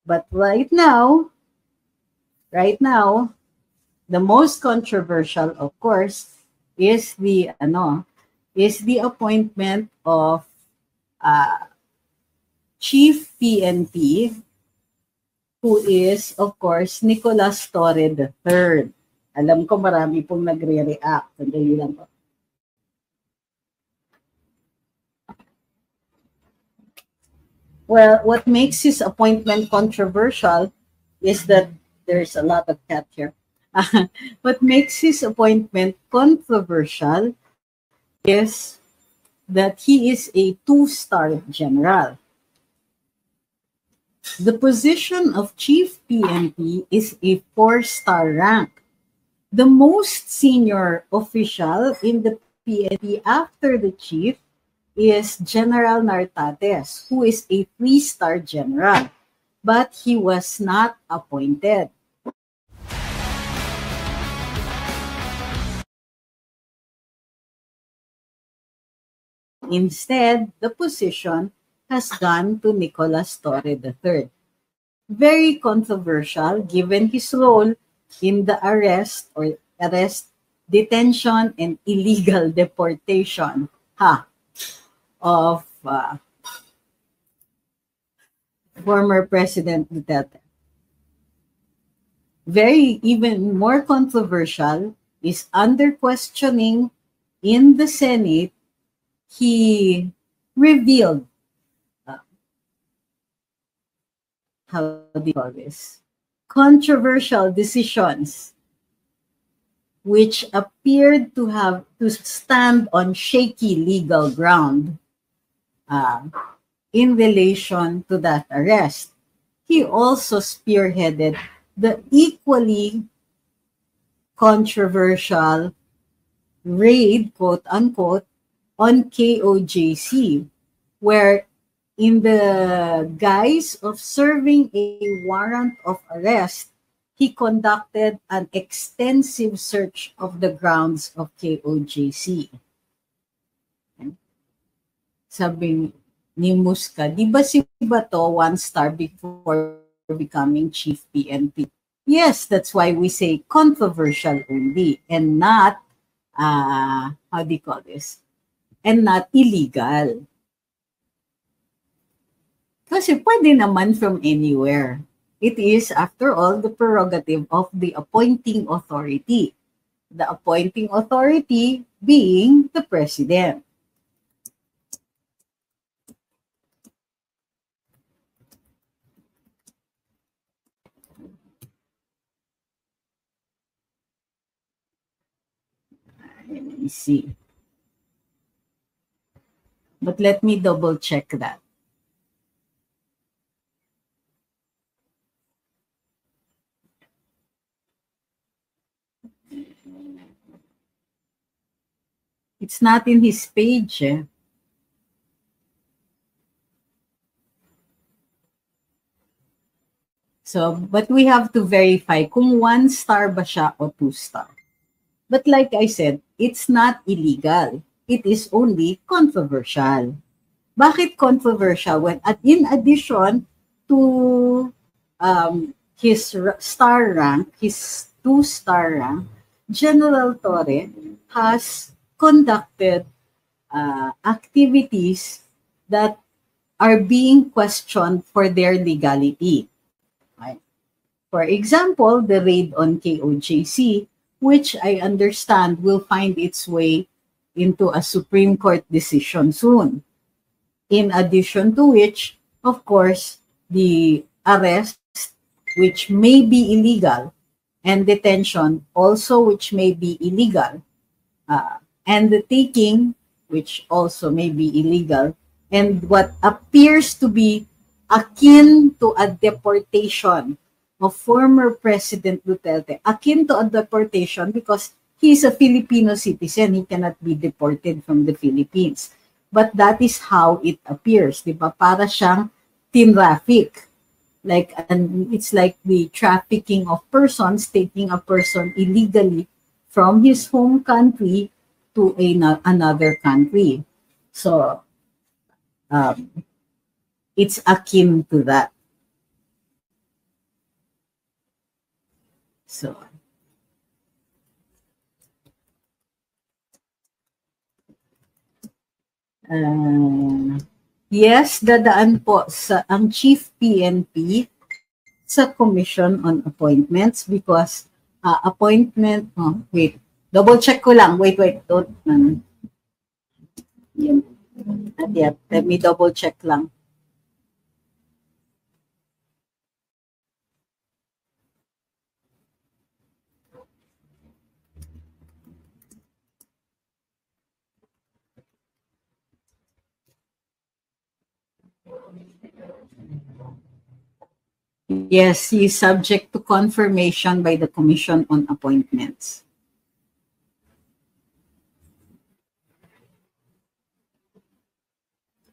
But right now, the most controversial, of course, is the appointment of Chief PNP, who is, of course, Nicolas Torre III. Alam ko marami pong nagre-react. Sandali lang po. Well, what makes his appointment controversial is that there's a lot of cat here. What makes his appointment controversial is that he is a two-star general. The position of Chief PNP is a four-star rank. The most senior official in the PNP after the chief is General Nartates, who is a three-star general, but he was not appointed. Instead, the position has gone to Nicolas Torre III. Very controversial given his role in the arrest, detention, and illegal deportation of former President Duterte. Very even more controversial is under questioning in the Senate, he revealed, how do you call this? Controversial decisions which appeared to stand on shaky legal ground in relation to that arrest. He also spearheaded the equally controversial raid, quote unquote, on KOJC, where in the guise of serving a warrant of arrest, he conducted an extensive search of the grounds of KOJC. Sabi ni Musca, di ba si Bato 1-star before becoming Chief PNP? Yes, that's why we say controversial only and not, how do you call this? And not illegal. Kasi pwede naman from anywhere. It is, after all, the prerogative of the appointing authority. The appointing authority being the president. Let me see. But let me double check that. It's not in his page. So, but we have to verify kung 1-star ba siya o 2-star. But like I said, it's not illegal. It is only controversial. Bakit controversial? When, in addition to his star rank, his 2-star rank, General Torre has conducted activities that are being questioned for their legality. Right? For example, the raid on KOJC, which I understand will find its way into a Supreme Court decision soon. In addition to which, of course, the arrest, which may be illegal, and detention also, which may be illegal, and the taking, which also may be illegal, and what appears to be akin to a deportation of former President Duterte, akin to a deportation because he's a Filipino citizen, he cannot be deported from the Philippines. But that is how it appears, di ba? Para siyang traffic. Like, and it's like the trafficking of persons, taking a person illegally from his home country to another country. So, it's akin to that. So, yes, dadaan po sa ang Chief PNP sa Commission on Appointments because appointment, wait, double check ko lang, wait, don't, not yet, let me double check lang. Yes, he is subject to confirmation by the Commission on Appointments.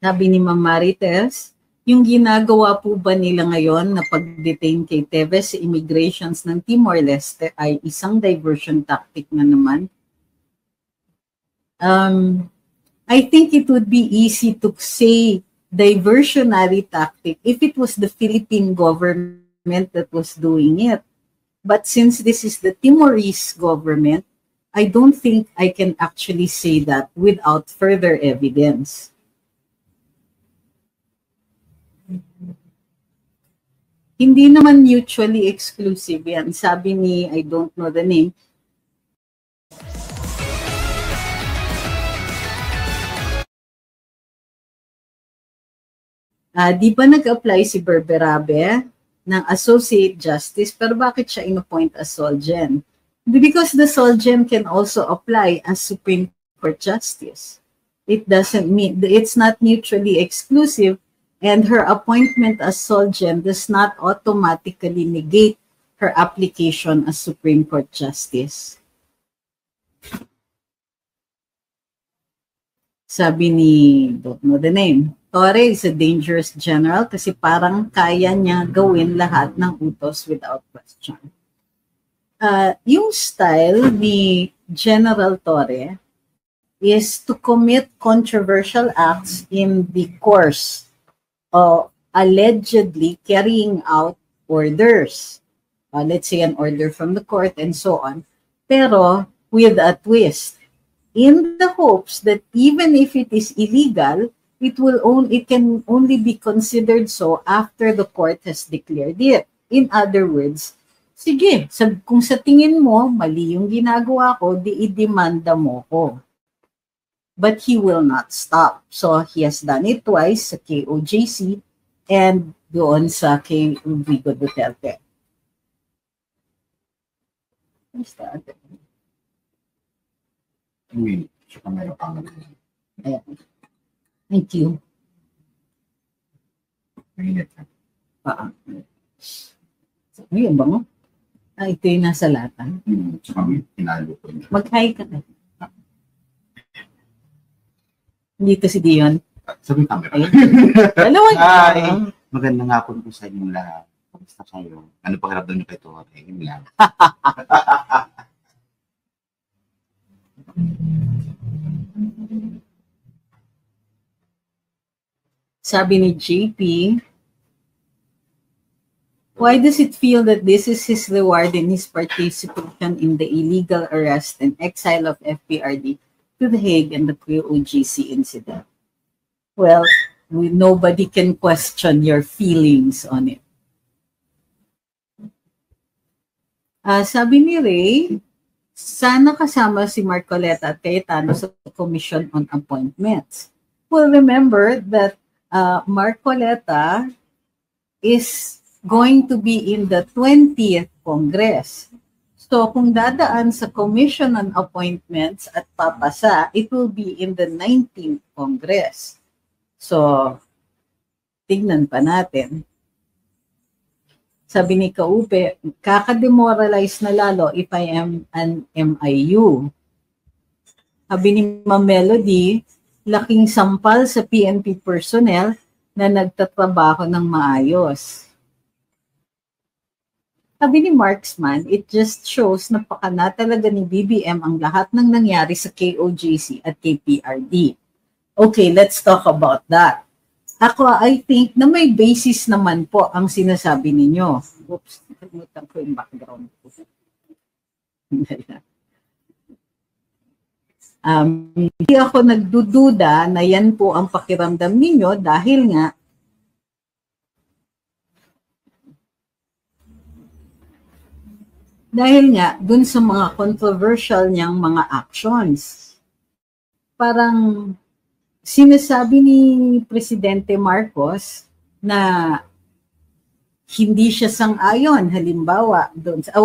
Sabi ni Ma'am Marites, yung ginagawa po ba nila ngayon na pag-detain kay Teves sa immigrations ng Timor-Leste ay isang diversion tactic na naman? I think it would be easy to say diversionary tactic if it was the Philippine government that was doing it. But since this is the Timorese government, I don't think I can actually say that without further evidence. Hindi naman mutually exclusive yan. Sabi ni, I don't know the name, di ba nag-apply si Berberabe ng Associate Justice, pero bakit siya in-appoint as Solgen? Because the Solgen can also apply as Supreme Court Justice. It doesn't mean, it's not mutually exclusive, and her appointment as Solgen does not automatically negate her application as Supreme Court Justice. Sabi ni, don't know the name, Torre is a dangerous general kasi parang kaya niya gawin lahat ng utos without question. Yung style ni General Torre is to commit controversial acts in the course of allegedly carrying out orders. Let's say an order from the court and so on. Pero with a twist, in the hopes that even if it is illegal, it can only be considered so after the court has declared it. In other words, sige, kung sa tingin mo mali yung ginagawa ko, di idemanda mo ko. But he will not stop. So he has done it twice sa KOJC and doon sa kay Vigo Duterte. What's that? Ayan. Thank you. Ayun ba mo? Ito yung nasa lata. Mag-hi ka na. Dito si Dion. Sabi camera. Hi. Magandang hapon po sa inyong lahat. Kamusta kayo? Ano pakiramdam niyo kay Torre? Yun lang. Sabi ni JP, why does it feel that this is his reward in his participation in the illegal arrest and exile of FPRD to The Hague and the QOGC incident? Well, nobody can question your feelings on it. Sabi ni Ray, sana kasama si Marcoleta at Cayetano sa Commission on Appointments. Well, remember that Marcoleta is going to be in the 20th Congress. So kung dadaan sa Commission on Appointments at papasa, it will be in the 19th Congress. So, tignan pa natin. Sabi ni Kaupe, kakademoralize na lalo if I am an MIU. Sabi ni Ma'am Melody, laking sampal sa PNP personnel na nagtatrabaho ng maayos. Sabi ni Marksman, it just shows na pakana talaga ni BBM ang lahat ng nangyari sa KOJC at KPRD. Okay, let's talk about that. Ako, I think na may basis naman po ang sinasabi ninyo. Oops, nakalimutan ko yung background ko. Hindi ako nagdududa na yan po ang pakiramdam ninyo dahil nga dun sa mga controversial niyang mga actions. Parang sinasabi ni Presidente Marcos na hindi siya sang-ayon, halimbawa doon sa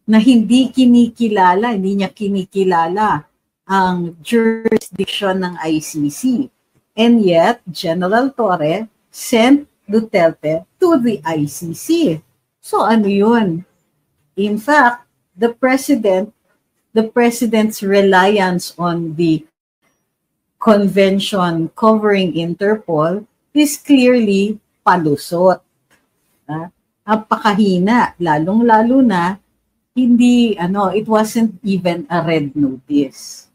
na hindi niya kinikilala ang jurisdiction ng ICC. And yet, General Torre sent Duterte to the ICC. So ano yun? In fact, the president's reliance on the convention covering Interpol is clearly palusot. Napakahina, lalong-lalo na it wasn't even a red notice.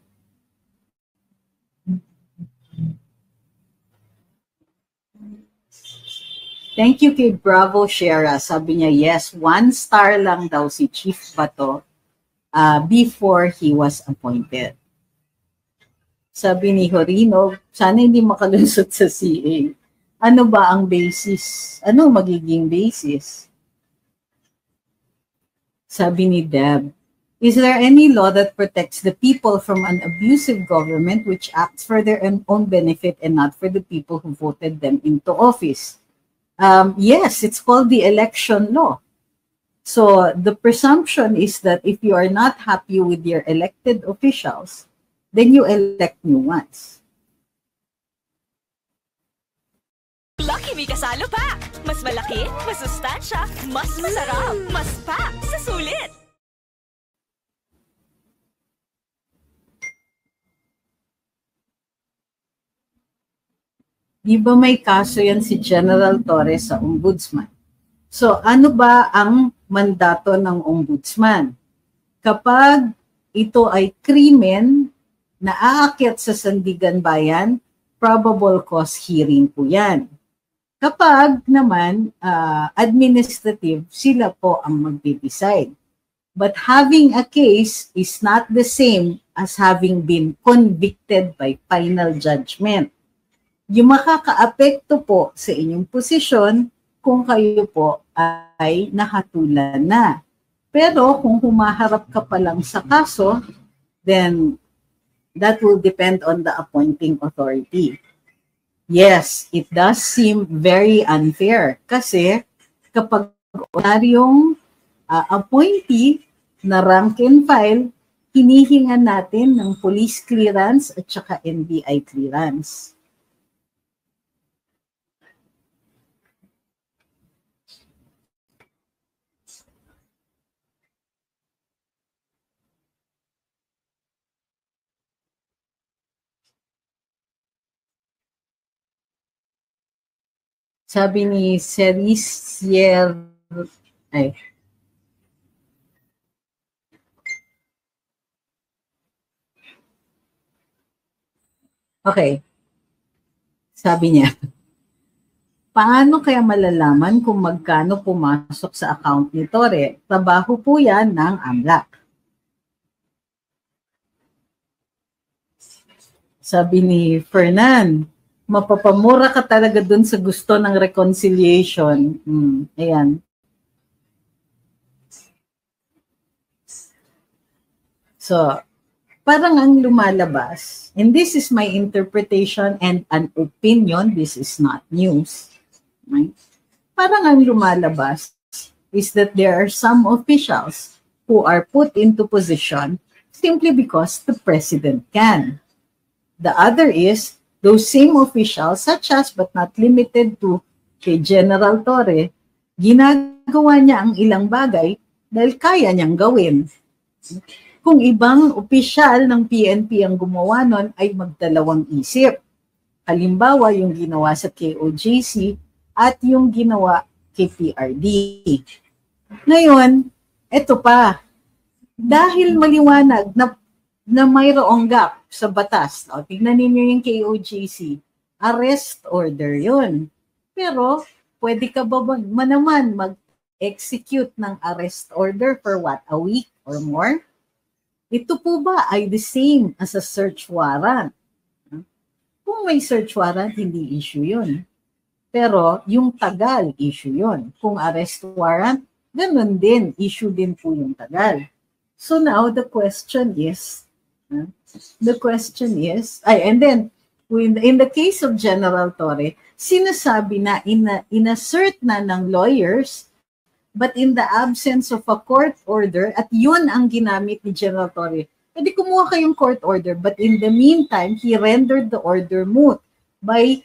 Thank you kay Bravo Shera. Sabi niya, yes, 1 star lang daw si Chief Bato before he was appointed. Sabi ni Horino, sana hindi makalusot sa CA. Ano ba ang basis? Ano magiging basis? Sabi ni Deb, is there any law that protects the people from an abusive government which acts for their own benefit and not for the people who voted them into office? Yes, it's called the election law. So the presumption is that if you are not happy with your elected officials, then you elect new ones. Lucky may kasalo pa! Mas malaki, mas sustansya, mas masarap, mas pa sa sulit! Di ba may kaso yan si General Torres sa Ombudsman? So ano ba ang mandato ng Ombudsman? Kapag ito ay krimen na aakyat sa Sandigan Bayan, probable cause hearing po yan. Kapag naman administrative, sila po ang magde-decide. But having a case is not the same as having been convicted by final judgment. Yung makakaapekto po sa inyong posisyon kung kayo po ay nakatulan na. Pero kung humaharap ka pa lang sa kaso, then that will depend on the appointing authority. Yes, it does seem very unfair kasi kapag ordinaryong appointee na rank and file, hinihingan natin ng police clearance at saka NBI clearance. Sabi ni Cerisier, okay. Sabi niya, paano kaya malalaman kung magkano pumasok sa account ni Torre? Trabaho po yan ng AMLAC. Sabi ni Fernan, mapapamura ka talaga dun sa gusto ng reconciliation. Ayan. So, parang ang lumalabas, and this is my interpretation and an opinion, this is not news. Right? Parang ang lumalabas is that there are some officials who are put into position simply because the president can. The other is those same officials, such as but not limited to kay General Torre, ginagawa niya ang ilang bagay dahil kaya niyang gawin. Kung ibang opisyal ng PNP ang gumawa nun, ay magdalawang isip. Halimbawa, yung ginawa sa KOJC at yung ginawa kay PRD. Ngayon, eto pa, dahil maliwanag na mayroong gap sa batas. O, tignan ninyo yung KOJC. Arrest order yun. Pero, pwede ka ba naman mag-execute ng arrest order for what? A week or more? ito po ba ay the same as a search warrant? Kung may search warrant, hindi issue yun. Pero yung tagal, issue yun. Kung arrest warrant, ganun din, issue din po yung tagal. So now the question is, and then, in the case of General Torre, sinasabi na, inassert na ng lawyers, but in the absence of a court order, at yun ang ginamit ni General Torre, pwede kumuha kayong court order, but in the meantime, he rendered the order moot by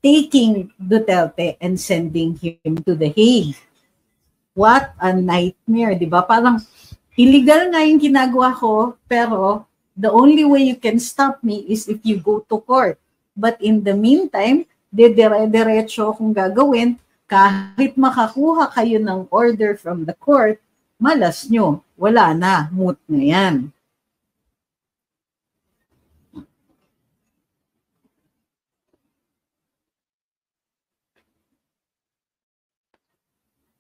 taking Duterte and sending him to The Hague. What a nightmare, di ba? Parang illegal nga yung ginagawa ko, pero the only way you can stop me is if you go to court. But in the meantime, dire-diretso kung gagawin, kahit makakuha kayo ng order from the court, malas nyo. Wala na, moot na yan.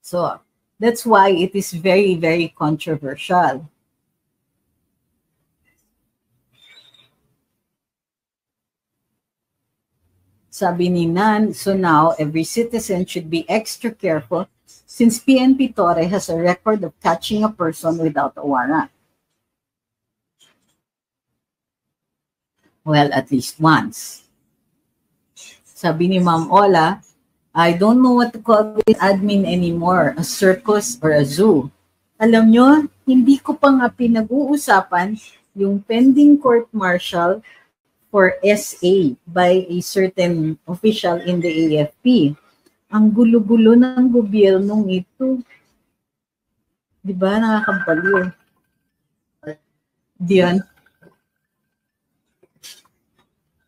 So, that's why it is very, very controversial. Sabi ni Nan, so now every citizen should be extra careful since PNP Torre has a record of catching a person without a warrant. Well, at least once. Sabi ni Ma'am Ola, I don't know what to call this admin anymore, a circus or a zoo. Alam nyo, hindi ko pa nga pinag-uusapan yung pending court-martial for SA by a certain official in the AFP. Ang gulo-gulo ng gobyernong ito. Di ba? Nakakabaliw. Diyan.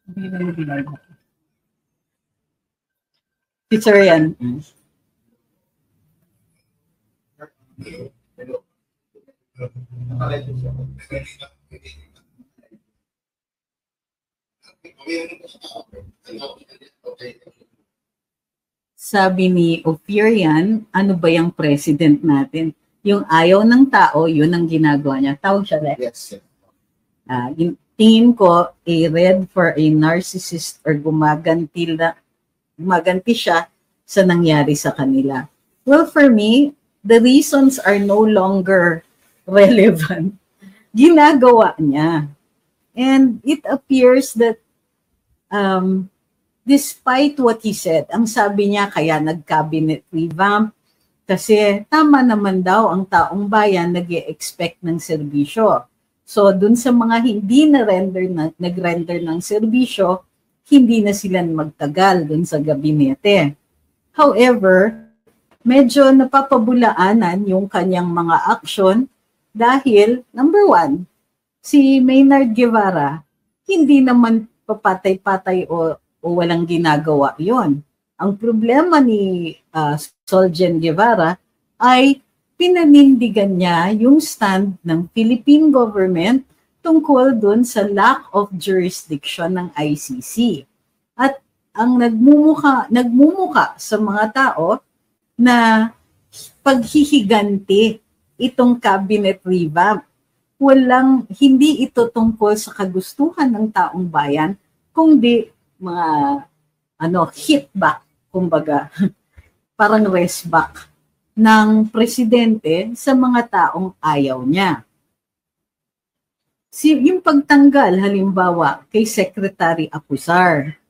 Hindi na nabinag. Teacher yan. Sabi ni Ophirian, ano ba yung president natin? Yung ayaw ng tao, yun ang ginagawa niya. Tawag siya, Lex? Yes, sir. Tingin ko, a red for a narcissist or gumaganti siya sa nangyari sa kanila. Well, for me, the reasons are no longer relevant. Ginagawa niya. And it appears that despite what he said, ang sabi niya kaya nag-cabinet revamp kasi tama naman daw ang taong bayan nag-e-expect ng serbisyo. So dun sa mga hindi nag-render ng serbisyo, hindi na sila magtagal dun sa gabinete. However, medyo napapabulaanan yung kanyang mga aksyon dahil, number one, si Maynard Guevara, hindi naman papatay-patay o walang ginagawa yon. Ang problema ni Solgen Guevara ay pinanindigan niya yung stand ng Philippine government tungkol dun sa lack of jurisdiction ng ICC. At ang nagmumuka sa mga tao na paghihiganti itong cabinet revamp. Hindi ito tungkol sa kagustuhan ng taong bayan, kundi mga hit back, kumbaga, parang rest back ng presidente sa mga taong ayaw niya. Yung pagtanggal, halimbawa, kay Secretary Acuzar,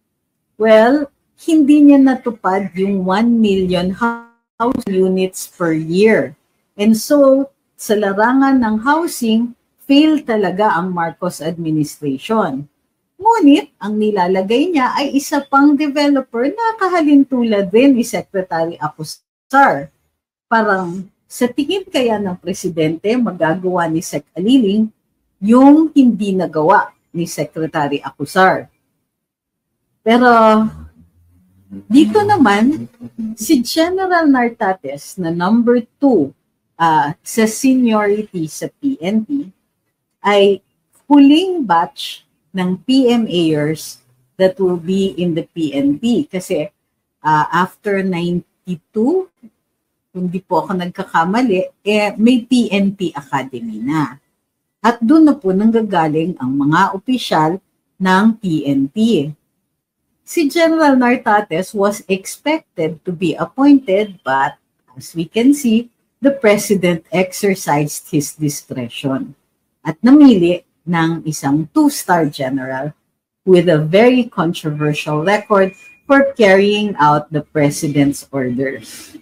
well, hindi niya natupad yung 1 million house units per year. And so, sa larangan ng housing, fail talaga ang Marcos administration. Ngunit, ang nilalagay niya ay isa pang developer na kahalintulad din ni Secretary Acuzar. Parang sa tingin kaya ng presidente, magagawa ni Sec Aliling yung hindi nagawa ni Secretary Acuzar. Pero dito naman, si General Nartates na number 2 sa seniority sa PNP ay huling batch ng PMAers that will be in the PNP. Kasi after 92, kung di po ako nagkakamali, may PNP Academy na. At doon na po nanggagaling ang mga opisyal ng PNP. Si General Nartates was expected to be appointed, but as we can see, the President exercised his discretion at namili ng isang two-star general with a very controversial record for carrying out the President's orders.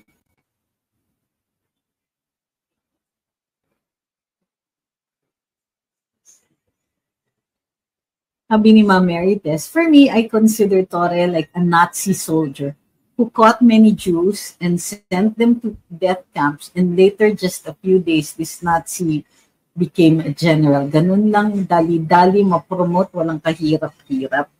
Sabi ni Ma'am Merites, for me, I consider Torre like a Nazi soldier who caught many Jews and sent them to death camps, and later, just a few days, this Nazi became a general. Ganun lang, dali-dali, mapromote, walang kahirap-hirap.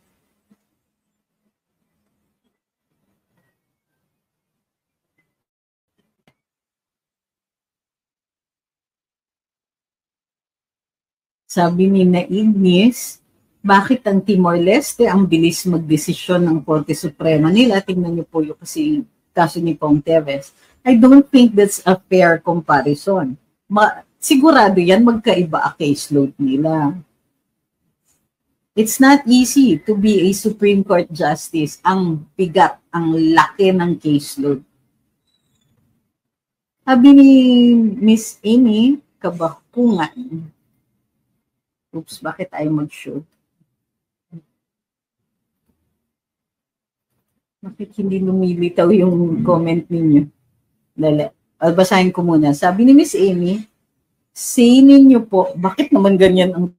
Sabi ni Naignis, bakit ang Timor-Leste ang bilis magdesisyon ng Korte Suprema nila? Tingnan niyo po yung kasi kaso ni Pong Teves. I don't think that's a fair comparison. Sigurado yan, magkaiba ang caseload nila. It's not easy to be a Supreme Court Justice. Ang bigat, ang laki ng caseload. Sabi ni Miss Amy Kabakungan, oops, bakit tayo mag-shoot? Bakit hindi lumilitaw yung comment ninyo? Basahin ko muna. Sabi ni Miss Amy, say ninyo po, bakit naman ganyan ang